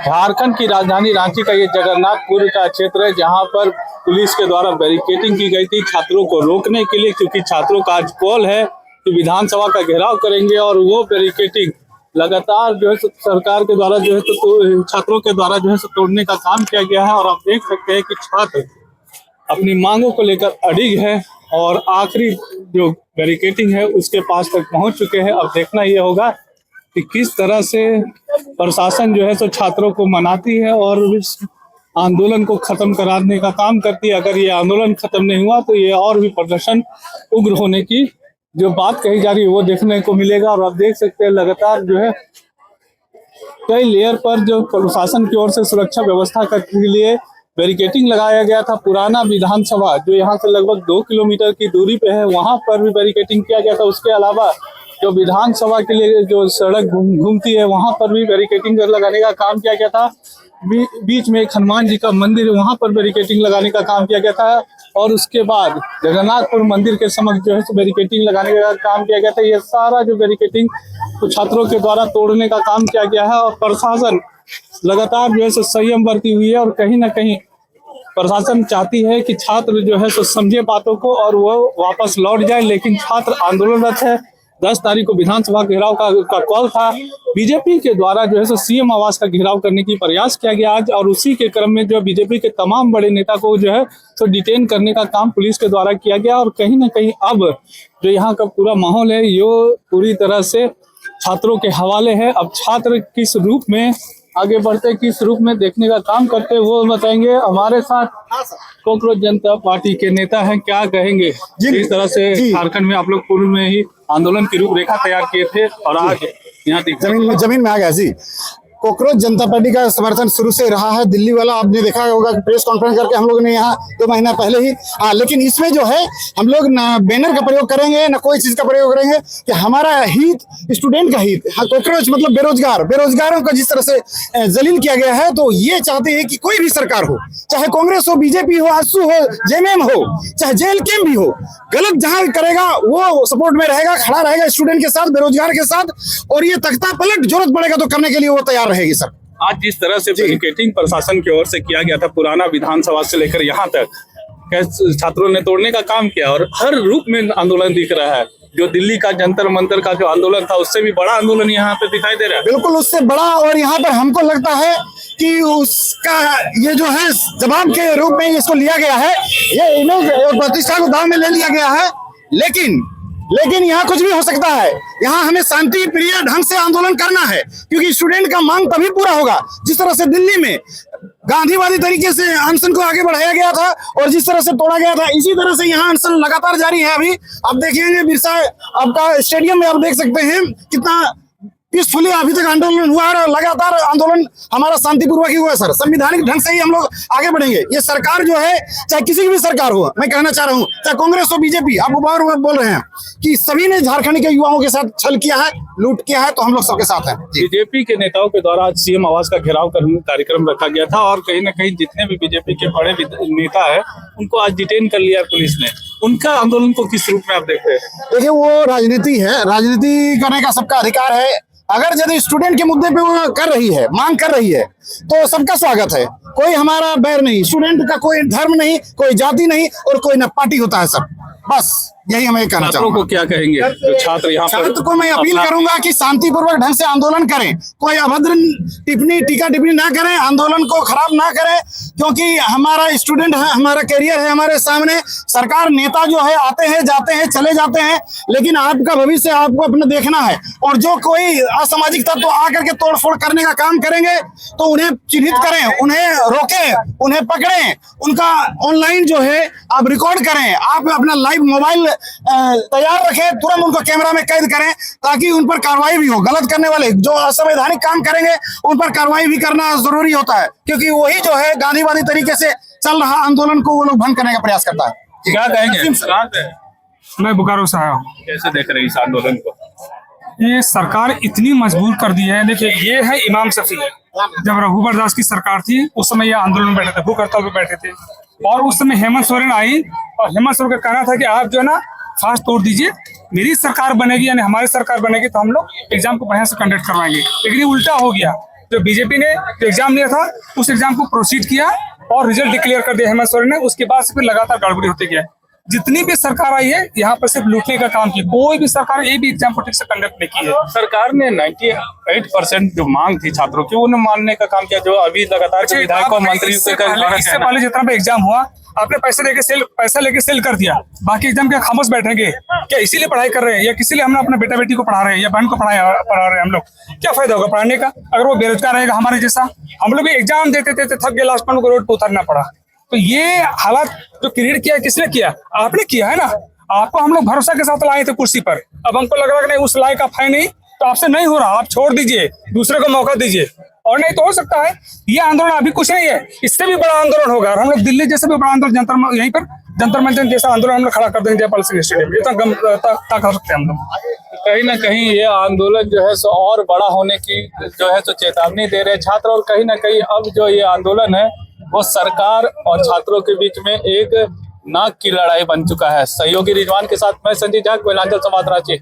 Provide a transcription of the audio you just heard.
झारखंड की राजधानी रांची का ये जगन्नाथपुर का क्षेत्र है, जहां पर पुलिस के द्वारा बैरिकेडिंग की गई थी छात्रों को रोकने के लिए, क्योंकि छात्रों का आज कॉल है कि विधानसभा का घेराव करेंगे। और वो बैरिकेडिंग लगातार जो है सरकार के द्वारा जो है तो छात्रों के द्वारा जो है तोड़ने का काम किया गया है। और आप देख सकते हैं कि छात्र अपनी मांगों को लेकर अड़िग है और आखिरी जो बैरिकेडिंग है उसके पास तक पहुंच चुके हैं। अब देखना यह होगा कि किस तरह से प्रशासन जो है तो छात्रों को मनाती है और इस आंदोलन को खत्म कराने का काम करती है। अगर ये आंदोलन खत्म नहीं हुआ तो ये और भी प्रदर्शन उग्र होने की जो बात कही जा रही है वो देखने को मिलेगा। और आप देख सकते हैं लगातार जो है कई लेयर पर जो प्रशासन की ओर से सुरक्षा व्यवस्था के लिए बैरिकेडिंग लगाया गया था। पुराना विधानसभा जो यहाँ से लगभग 2 किलोमीटर की दूरी पे है, वहां पर भी बैरिकेडिंग किया गया था। उसके अलावा जो विधानसभा के लिए जो सड़क घूमती है वहां पर भी बैरिकेडिंग लगाने का काम किया गया था। बीच में एक हनुमान जी का मंदिर है, वहां पर बैरिकेडिंग लगाने का काम किया गया था। और उसके बाद जगन्नाथपुर मंदिर के समक्ष जो है बैरिकेडिंग लगाने का काम किया गया था। ये सारा जो बैरिकेडिंग तो छात्रों के द्वारा तोड़ने का काम किया गया है। और प्रशासन लगातार जो है संयम बरती हुई है और कहीं ना कहीं प्रशासन चाहती है कि छात्र जो है समझे बातों को और वो वापस लौट जाए, लेकिन छात्र आंदोलनरत है। 10 तारीख को विधानसभा घेराव का कॉल था। बीजेपी के द्वारा जो है सीएम आवास का घेराव करने की प्रयास किया गया आज, और उसी के क्रम में जो बीजेपी के तमाम बड़े नेता को जो है तो डिटेन करने का काम पुलिस के द्वारा किया गया। और कहीं ना कहीं अब जो यहाँ का पूरा माहौल है ये पूरी तरह से छात्रों के हवाले है। अब छात्र किस रूप में आगे बढ़ते, किस रूप में देखने का काम करते वो बताएंगे। हमारे साथ कॉकरोच जनता पार्टी के नेता हैं, क्या कहेंगे इस तरह से झारखंड में आप लोग पूर्व में ही आंदोलन की रूपरेखा तैयार किए थे और आज यहाँ जमीन में आ गया जी। कॉकरोच जनता पार्टी का समर्थन शुरू से रहा है। दिल्ली वाला आपने देखा होगा कि प्रेस कॉन्फ्रेंस करके हम लोग ने यहाँ 2 महीना पहले ही लेकिन इसमें जो है हम लोग ना बैनर का प्रयोग करेंगे ना कोई चीज का प्रयोग करेंगे कि हमारा हित स्टूडेंट का हित। कॉकरोच मतलब बेरोजगारों का जिस तरह से जलील किया गया है, तो ये चाहते हैं कि कोई भी सरकार हो, चाहे कांग्रेस हो, बीजेपी हो, आजसू हो, जेएमएम हो, चाहे जेएलकेएम भी हो, गलत जहां करेगा वो सपोर्ट में रहेगा, खड़ा रहेगा स्टूडेंट के साथ, बेरोजगार के साथ। और ये तख्ता पलट जरूरत पड़ेगा तो करने के लिए वो तैयार रहेगी सर। आज जिस तरह से बैरिकेडिंग प्रशासन की ओर से किया गया था पुराना विधानसभा से लेकर यहाँ तक, छात्रों ने तोड़ने का काम किया और हर रूप में आंदोलन दिख रहा है। जो दिल्ली का जंतर मंतर का जो आंदोलन था उससे भी बड़ा आंदोलन यहाँ पे दिखाई दे रहा है। बिल्कुल उससे बड़ा। और यहाँ पर हमको लगता है कि उसका ये जो है जवाब के रूप में इसको लिया गया है, ये इमेज और प्रतिष्ठा को दांव में ले लिया गया है। लेकिन यहाँ कुछ भी हो सकता है। यहाँ हमें शांति प्रिय ढंग से आंदोलन करना है, क्योंकि स्टूडेंट का मांग तभी पूरा होगा जिस तरह से दिल्ली में गांधीवादी तरीके से अनशन को आगे बढ़ाया गया था और जिस तरह से तोड़ा गया था, इसी तरह से यहाँ अनशन लगातार जारी है। अभी आप देखेंगे बिरसा आपका स्टेडियम में आप देख सकते हैं कितना पीसफुली अभी तक आंदोलन हुआ है और लगातार आंदोलन हमारा शांतिपूर्वक ही हुआ है सर। संवैधानिक ढंग से ही हम लोग आगे बढ़ेंगे। ये सरकार जो है, चाहे किसी की भी सरकार हो, मैं कहना चाह रहा हूँ, चाहे कांग्रेस हो, बीजेपी, आप बार बार बोल रहे हैं कि सभी ने झारखंड के युवाओं के साथ छल किया है, लूट किया है, तो हम लोग सबके साथ हैं। बीजेपी के नेताओं के द्वारा आज सीएम आवास का घेराव कार्यक्रम रखा गया था और कहीं ना कहीं जितने भी बीजेपी के बड़े नेता है उनको आज डिटेन कर लिया पुलिस ने। उनका आंदोलन को किस रूप में आप देखते हैं? देखिए वो राजनीति है, राजनीति करने का सबका अधिकार है। अगर यदि स्टूडेंट के मुद्दे पे वो कर रही है, मांग कर रही है, तो सबका स्वागत है। कोई हमारा बैर नहीं, स्टूडेंट का कोई धर्म नहीं, कोई जाति नहीं और कोई न पार्टी होता है सर। बस यही हमें कहना चाहूंगा। को क्या कहेंगे जो छात्र यहाँ पर? छात्र को मैं अपील करूंगा कि शांतिपूर्वक ढंग से आंदोलन करें, कोई अभद्र टीका टिप्पणी ना करें, आंदोलन को खराब ना करें, क्योंकि हमारा स्टूडेंट है, हमारा करियर है हमारे सामने। सरकार नेता जो है आते हैं, जाते हैं, चले जाते हैं, लेकिन आपका भविष्य आपको अपना देखना है। और जो कोई असामाजिक तत्व आकर के तोड़फोड़ करने का काम करेंगे तो उन्हें चिन्हित करें, उन्हें रोकें, उन्हें पकड़ें, उनका ऑनलाइन जो है आप रिकॉर्ड करें, आप अपना लाइव मोबाइल तैयार रखें, तुरंत उनको कैमरा में कैद करें ताकि उन पर कार्रवाई भी हो। गलत करने वाले जो असंवैधानिक काम करेंगे उन पर कार्रवाई भी करना जरूरी होता है, क्योंकि वही जो है गांधीवादी तरीके से चल रहा आंदोलन को वो लोग भंग करने का प्रयास करता है। क्या कहेंगे? मैं बोकारो से आया हूँ। कैसे देख रहे हैं इस आंदोलन को? ये सरकार इतनी मजबूर कर दी है। देखिए ये है इमाम शफी। जब रघुवर दास की सरकार थी उस समय ये आंदोलन में बैठे थे, भूख हड़ताल पे बैठे थे, और उस समय हेमंत सोरेन आई और हेमंत सोरेन का कहना था कि आप जो है ना फास्ट तोड़ दीजिए, मेरी सरकार बनेगी यानी हमारी सरकार बनेगी तो हम लोग एग्जाम को बढ़िया से कंडक्ट करवाएंगे। लेकिन ये उल्टा हो गया। जो बीजेपी ने जो एग्जाम लिया था उस एग्जाम को प्रोसीड किया और रिजल्ट डिक्लेयर कर दिया हेमंत सोरेन ने। उसके बाद से फिर लगातार गड़बड़ी होती गया। जितनी भी सरकार आई है यहाँ पर सिर्फ लूटने का काम किया, कोई भी सरकार एक भी एग्जाम को ठीक से कंडक्ट नहीं की है। सरकार ने 98% जो मांग थी छात्रों की उन्हें मानने का काम किया, जो अभी लगातार जो विधायकों मंत्रियों इससे पहले जितना भी एग्जाम हुआ आपने पैसा लेके सेल कर दिया, बाकी एग्जाम क्या खामोश बैठेंगे क्या? इसीलिए पढ़ाई कर रहे हैं या किसी लिए हम अपने बेटा बेटी को पढ़ा रहे हैं या बहन को पढ़ा रहे हैं हम लोग? क्या फायदा होगा पढ़ाने का अगर वो बेरोजगार रहेगा हमारे जैसा? हम लोग भी एग्जाम देते थक गए, लास्ट में उनको रोड पर उतरना पड़ा। तो ये हालात जो क्रिएट किया किसने किया? आपने किया है ना। आपको हम लोग भरोसा के साथ लाए थे कुर्सी पर, अब हमको लग रहा है कि नहीं उस लायक आप है नहीं, तो आपसे नहीं हो रहा, आप छोड़ दीजिए, दूसरे को मौका दीजिए। और नहीं तो हो सकता है ये आंदोलन अभी कुछ नहीं है, इससे भी बड़ा आंदोलन होगा और हम लोग दिल्ली जैसे भी बड़ा आंदोलन यहीं पर जंतर मंतर जैसा आंदोलन हम लोग खड़ा कर देंगे जयपाल सिंह स्टेडियम में। इतना ताकत रखते हैं हम लोग। कहीं ना कहीं ये आंदोलन जो है सो और बड़ा होने की जो है सो चेतावनी दे रहे छात्र, और कहीं ना कहीं अब जो ये आंदोलन है वो सरकार और छात्रों के बीच में एक नाक की लड़ाई बन चुका है। सहयोगी रिजवान के साथ मैं संजय झा, कोयलांचल संवाद, रांची।